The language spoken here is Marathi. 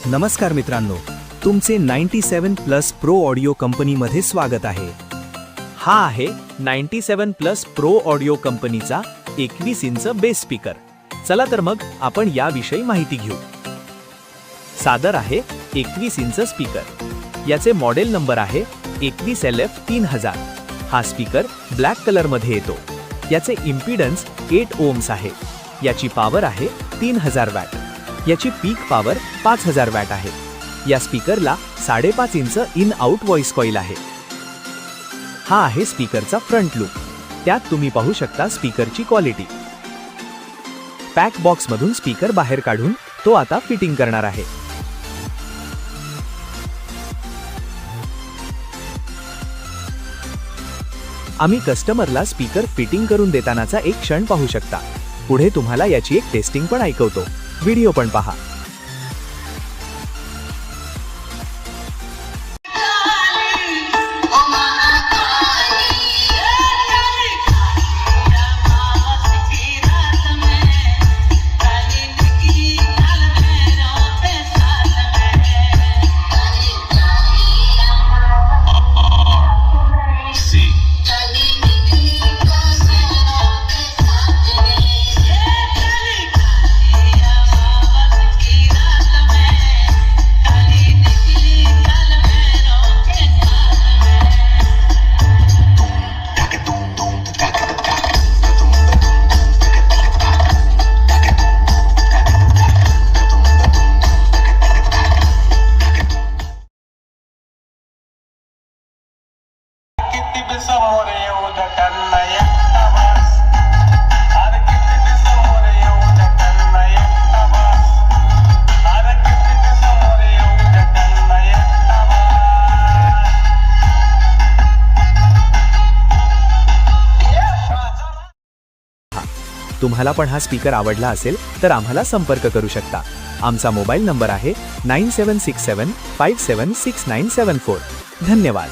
नमस्कार मित्रांनो, तुमचे 97 प्लस प्रो ऑडिओ कंपनीमध्ये स्वागत आहे। हा आहे 97 प्लस प्रो ऑडिओ कंपनीचा 21 इंच बेस स्पीकर। चला तर मग आपण याविषयी माहिती घेऊ। सादर आहे 21 इंच स्पीकर। याचे मॉडेल नंबर आहे 21LF3000। हा स्पीकर ब्लॅक कलर मध्ये येतो। याचे इम्पीडन्स 8 ओम्स आहे। याची पॉवर आहे 3000 वॅट। याची पीक पॉवर 5000 वॅट आहे। या स्पीकरला 5.5 inch in out voice coil आहे। हा आहे स्पीकरचा फ्रंट लुक। त्यात तुम्ही पाहू शकता स्पीकरची क्वालिटी। पॅक बॉक्स मधून स्पीकर बाहेर काढून तो आता फिटिंग करणार आहे। आम्ही कस्टमरला स्पीकर फिटिंग करून देतानाचा एक क्षण पाहू शकता। पुढे तुम्हाला याची एक टेस्टिंग पण ऐकवतो। व्हिडिओ पण पहा। समोर येऊ त्यांना एकटा बस। अरे किती समोर येऊ त्यांना एकटा बस। अरे किती समोर येऊ त्यांना एकटा बस। तुम्हाला पण हा स्पीकर आवडला असेल तर आम्हाला संपर्क करू शकता। आमचा मोबाईल नंबर आहे 9767576974। धन्यवाद।